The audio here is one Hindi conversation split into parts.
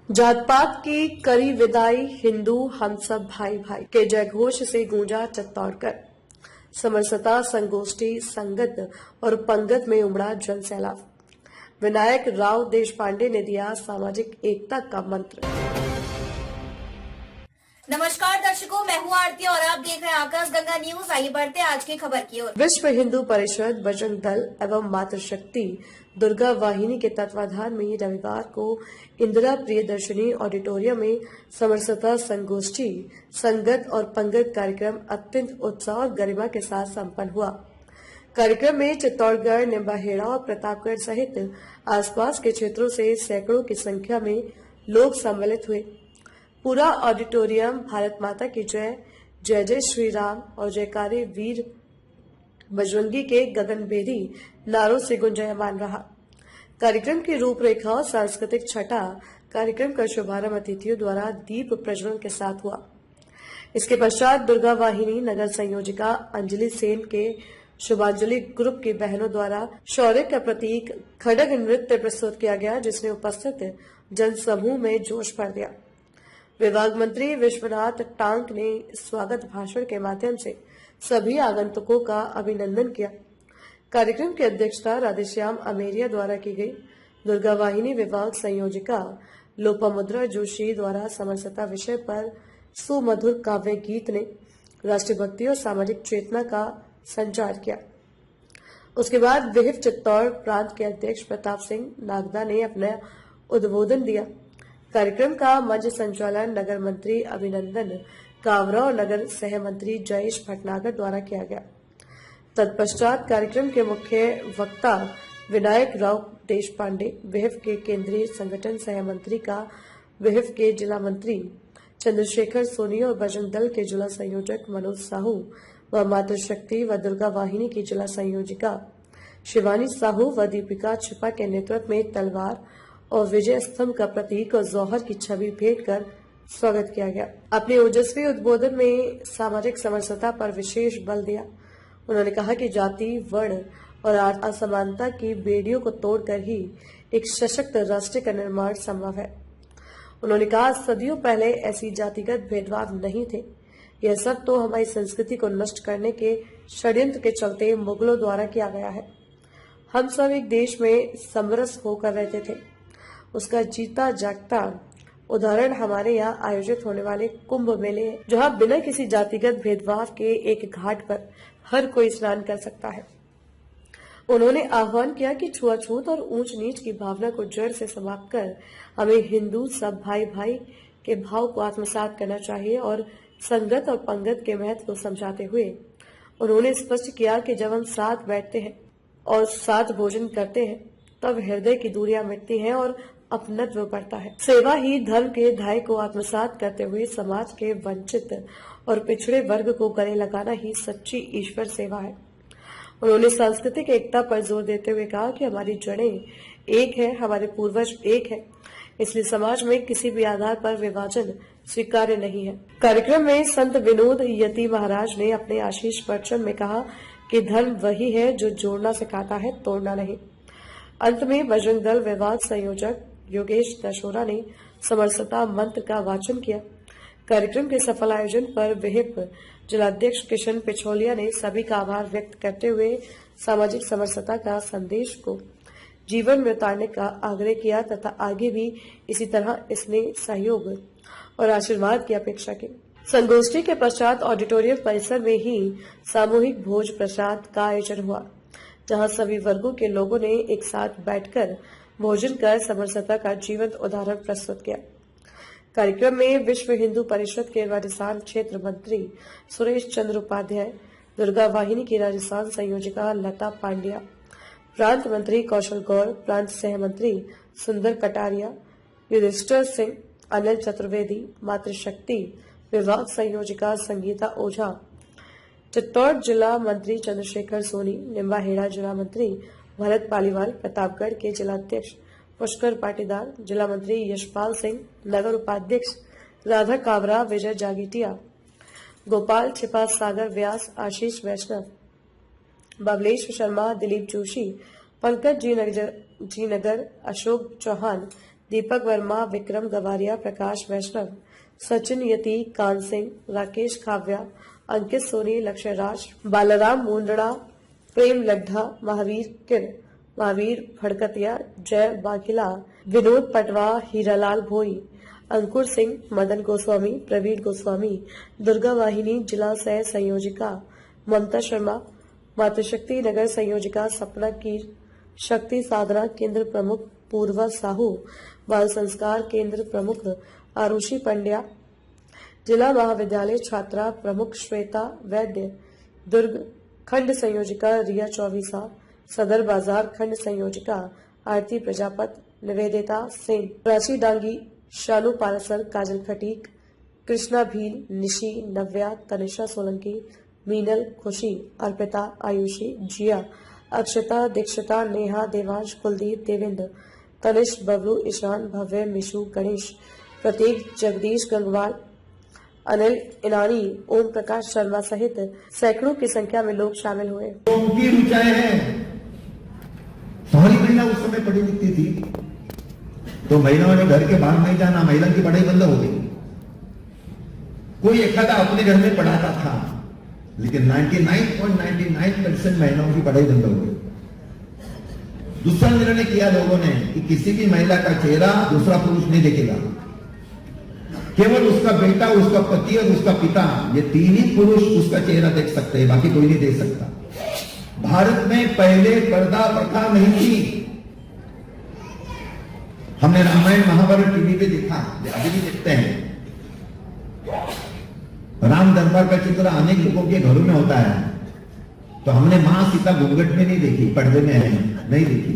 जात पात की करी विदाई, हिंदू हम सब भाई भाई के जयघोष से गूंजा चित्तौड़गढ़। समरसता, संगोष्ठी, संगत और पंगत में उमड़ा जन सैलाब। विनायक राव देशपांडे ने दिया सामाजिक एकता का मंत्र। नमस्कार दर्शकों, मैं हूं आरती और आप देख रहे हैं आकाश गंगा न्यूज। आइए बढ़ते हैं आज की खबर की ओर। विश्व हिंदू परिषद, बजरंग दल एवं मातृशक्ति दुर्गा वाहिनी के तत्वाधान में रविवार को इंदिरा प्रियदर्शनी ऑडिटोरियम में समरसता, संगोष्ठी, संगत और पंगत कार्यक्रम अत्यंत उत्साह और गरिमा के साथ संपन्न हुआ। कार्यक्रम में चित्तौड़गढ़, निम्बाहेड़ा और प्रतापगढ़ सहित आसपास के क्षेत्रों से सैकड़ों की संख्या में लोग सम्मिलित हुए। पूरा ऑडिटोरियम भारत माता की जय, जय जय श्री राम और जयकारे वीर बजरंगी के गगनभेदी नारों से गुंजायमान रहा। कार्यक्रम की रूपरेखा और सांस्कृतिक छटा कार्यक्रम का शुभारंभ अतिथियों द्वारा दीप प्रज्वलन के साथ हुआ। इसके पश्चात दुर्गा वाहिनी नगर संयोजिका अंजलि सेन के शुभांजलि ग्रुप की बहनों द्वारा शौर्य का प्रतीक खड़ग नृत्य प्रस्तुत किया गया, जिसने उपस्थित जनसमूह में जोश भर दिया। विभाग मंत्री विश्वनाथ टांक ने स्वागत भाषण के माध्यम से सभी आगंतुकों का अभिनंदन किया। कार्यक्रम की अध्यक्षता राधेश्याम अमेरिया द्वारा की गई। दुर्गा वाहिनी विभाग संयोजिका लोपामुद्रा जोशी द्वारा समरसता विषय पर सुमधुर काव्य गीत ने राष्ट्रभक्ति और सामाजिक चेतना का संचार किया। उसके बाद विहिप चित्तौड़ प्रांत के अध्यक्ष प्रताप सिंह नागदा ने अपना उद्बोधन दिया। कार्यक्रम का मंच संचालन नगर मंत्री अभिनंदन कावरा और नगर सह मंत्री जयेश भटनागर द्वारा किया गया। तत्पश्चात कार्यक्रम के मुख्य वक्ता विनायक राव देशपांडे, विहिप के केंद्रीय संगठन सह मंत्री का विहिप के जिला मंत्री चंद्रशेखर सोनी और बजरंग दल के जिला संयोजक मनोज साहू व मातृशक्ति व दुर्गा वाहिनी की जिला संयोजिका शिवानी साहू व दीपिका छिपा के नेतृत्व में तलवार और विजय स्तंभ का प्रतीक और जौहर की छवि भेंट कर स्वागत किया गया। अपने ओजस्वी उद्बोधन में सामाजिक समरसता पर विशेष बल दिया। उन्होंने कहा कि जाति, वर्ण और असमानता की बेड़ियों को तोड़कर ही एक सशक्त राष्ट्र का निर्माण संभव है। उन्होंने कहा, सदियों पहले ऐसी जातिगत भेदभाव नहीं थे। यह सब तो हमारी संस्कृति को नष्ट करने के षड्यंत्र के चलते मुगलों द्वारा किया गया है। हम सब एक देश में समरस होकर रहते थे। उसका जीता जागता उदाहरण हमारे यहाँ आयोजित होने वाले कुंभ मेले है, जहाँ बिना किसी जातिगत भेदभाव के एक घाट पर हर कोई स्नान कर सकता है। उन्होंने आह्वान किया कि छुआछूत और ऊंच नीच की भावना को जड़ से समाप्त कर हमें हिंदू सब भाई भाई के भाव को आत्मसात करना चाहिए और संगत और पंगत के महत्व को समझाते हुए उन्होंने स्पष्ट किया कि जब हम साथ बैठते हैं और साथ भोजन करते हैं तब हृदय की दूरियां मिटती हैं और अपनत्व बढ़ता है। सेवा ही धर्म के ध्येय को आत्मसात करते हुए समाज के वंचित और पिछड़े वर्ग को गले लगाना ही सच्ची ईश्वर सेवा है। उन्होंने सांस्कृतिक एकता पर जोर देते हुए कहा कि हमारी जड़ें एक है, हमारे पूर्वज एक है, इसलिए समाज में किसी भी आधार पर विभाजन स्वीकार्य नहीं है। कार्यक्रम में संत विनोद यति महाराज ने अपने आशीष वचन में कहा कि धर्म वही है जो जोड़ना सिखाता है, तोड़ना नहीं। अंत में बजरंग दल विभाग संयोजक योगेश दशोरा ने समरसता मंत्र का वाचन किया। कार्यक्रम के सफल आयोजन पर विहिप जिलाध्यक्ष किशन पिछोलिया ने सभी का आभार व्यक्त करते हुए सामाजिक समरसता का संदेश को जीवन में उतारने का आग्रह किया तथा आगे भी इसी तरह इसने सहयोग और आशीर्वाद की अपेक्षा की। संगोष्ठी के पश्चात ऑडिटोरियम परिसर में ही सामूहिक भोज प्रसाद का आयोजन हुआ, जहां सभी वर्गों के लोगों ने एक साथ बैठकर भोजन कर समरसता का जीवंत उदाहरण प्रस्तुत किया। कार्यक्रम में विश्व हिंदू परिषद के राजस्थान क्षेत्र मंत्री सुरेश चंद्र उपाध्याय, दुर्गा वाहिनी की राजस्थान संयोजिका लता पांड्या, प्रांत मंत्री कौशल गौर, प्रांत सह मंत्री सुंदर कटारिया, युधिष्ठिर सिंह, अनिल चतुर्वेदी, मातृशक्ति विभाग संयोजिका संगीता ओझा, चित्तौड़ जिला मंत्री चंद्रशेखर सोनी, निम्बाहेड़ा जिला मंत्री भरत पालीवाल, प्रतापगढ़ के जिलाध्यक्ष पुष्कर पाटीदार, जिला मंत्री यशपाल सिंह, नगर उपाध्यक्ष राधा कावरा, विजय जागीटिया, गोपाल छिपा, सागर व्यास, आशीष वैष्णव, बबलेश शर्मा, दिलीप जोशी, पंकज जी नगर, अशोक चौहान, दीपक वर्मा, विक्रम गवारिया, प्रकाश वैष्णव, सचिन यती, कान सिंह, राकेश खाव्या, अंकित सोनी, लक्ष्य राज, बालाराम मुंडड़ा, प्रेम लड्ढा, महावीर किर, महावीर भड़कतिया, जय बाघिला, विनोद पटवा, हीरालाल भोई, अंकुर सिंह, मदन गोस्वामी, प्रवीण गोस्वामी, दुर्गा वाहिनी जिला सह संयोजिका ममता शर्मा, मातृशक्ति नगर संयोजिका सपना कीर, शक्ति साधना केंद्र प्रमुख पूर्वा साहू, बाल संस्कार केंद्र प्रमुख आरुषि पंड्या, जिला महाविद्यालय छात्रा प्रमुख श्वेता वैद्य, दुर्ग खंड संयोजिका रिया चौबीसा, सदर बाजार खंड संयोजिका आरती प्रजापत, निवेदिता सेन, प्राची डांगी, शानू पारासर, काजल खटीक, कृष्णा भील, निशी, नव्या, तनिषा सोलंकी, मीनल, खुशी, अर्पिता, आयुषी, जिया, अक्षता, दीक्षिता, नेहा, देवांश, कुलदीप, देवेंद्र, तनिष, बबलू, ईशान, भव्य, मिशु, गणेश, प्रतीक, जगदीश गंगवाल, अनिल इनानी, ओम प्रकाश शर्मा सहित सैकड़ों की संख्या में लोग शामिल हुए। उनकी ऊंचाई है। सारी महिला उस समय पढ़ी लिखती थी, तो महिलाओं ने घर के बाहर नहीं जाना, महिला की पढ़ाई बंद हो गई। कोई एखादा अपने घर में पढ़ाता था, लेकिन 99.99% महिलाओं की पढ़ाई बंद हो गई। दूसरा निर्णय किया लोगों ने कि किसी भी महिला का चेहरा दूसरा पुरुष नहीं देखेगा, केवल उसका बेटा, उसका पति और उसका पिता, ये तीन ही पुरुष उसका चेहरा देख सकते हैं, बाकी कोई नहीं देख सकता। भारत में पहले पर्दा प्रथा नहीं थी। हमने रामायण महाभारत टीवी पे देखा, अभी भी देखते हैं। राम दरबार का चित्र अनेक लोगों के घरों में होता है, तो हमने मां सीता घूंघट में नहीं देखी, पर्दे में है, नहीं देखी।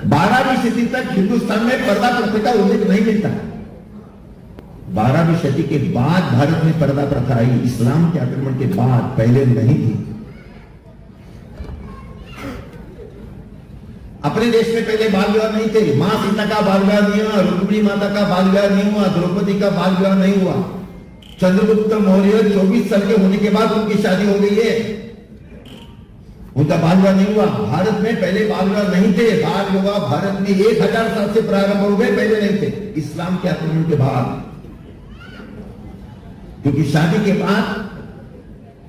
12वीं सदी तक हिंदुस्तान में पर्दा प्रथा का उल्लेख नहीं मिलता। 12वीं सदी के बाद भारत में पर्दा प्रथा आई, इस्लाम के आक्रमण के बाद, पहले नहीं थी। अपने देश में पहले बाल विवाह नहीं थे। मां सीता का बाल विवाह नहीं हुआ, रुक्मिणी माता का बाल विवाह नहीं हुआ, द्रौपदी का बाल विवाह नहीं हुआ। चंद्रगुप्त मौर्य 24 साल के होने के बाद उनकी शादी हो गई है, उनका बाल विवाह नहीं हुआ। भारत में पहले बाल विवाह नहीं थे। बाल विवाह भारत में 1000 साल से प्रारंभ हो गए, पहले नहीं थे, इस्लाम के आक्रमण के बाद। क्योंकि शादी के बाद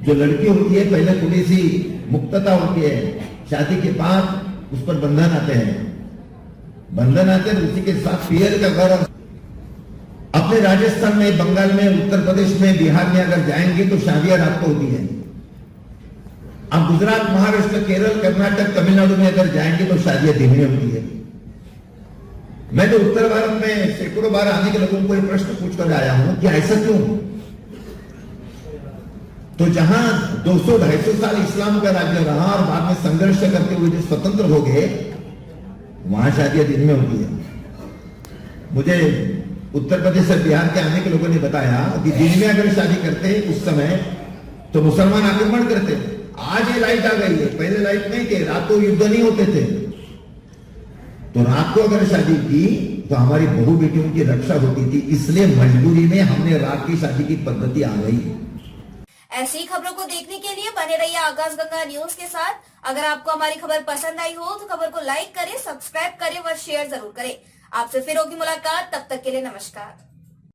जो लड़की होती है, पहले थोड़ी सी मुक्तता होती है, शादी के बाद उस पर बंधन आते हैं, उसी के साथ पीयर का घर। अपने राजस्थान में, बंगाल में, उत्तर प्रदेश में, बिहार में अगर जाएंगे तो शादियां रात को होती है। अब गुजरात, महाराष्ट्र, केरल, कर्नाटक, तमिलनाडु में अगर जाएंगे तो शादियां दिन में होती है। मैं तो उत्तर भारत में सैकड़ों बार आने के लोगों को एक प्रश्न पूछकर आया हूं कि ऐसा क्यों? तो जहां 200-250 साल इस्लाम का राज्य रहा और बाद में संघर्ष करते हुए जो स्वतंत्र हो गए, वहां शादियां दिन में होती है। मुझे उत्तर प्रदेश और बिहार के आने के लोगों ने बताया कि दिन में अगर शादी करते उस समय तो मुसलमान आक्रमण करते। आज ये लाइट आ गई है, पहले लाइट नहीं थे, रात को युद्ध नहीं होते थे। तो रात को अगर शादी की तो हमारी बहू बेटियों की रक्षा होती थी, इसलिए मजबूरी में हमने रात की शादी की पद्धति आ गई। ऐसी ही खबरों को देखने के लिए बने रहिए आकाशगंगा न्यूज के साथ। अगर आपको हमारी खबर पसंद आई हो तो खबर को लाइक करें, सब्सक्राइब करें व शेयर जरूर करें। आपसे फिर होगी मुलाकात, तब तक के लिए नमस्कार।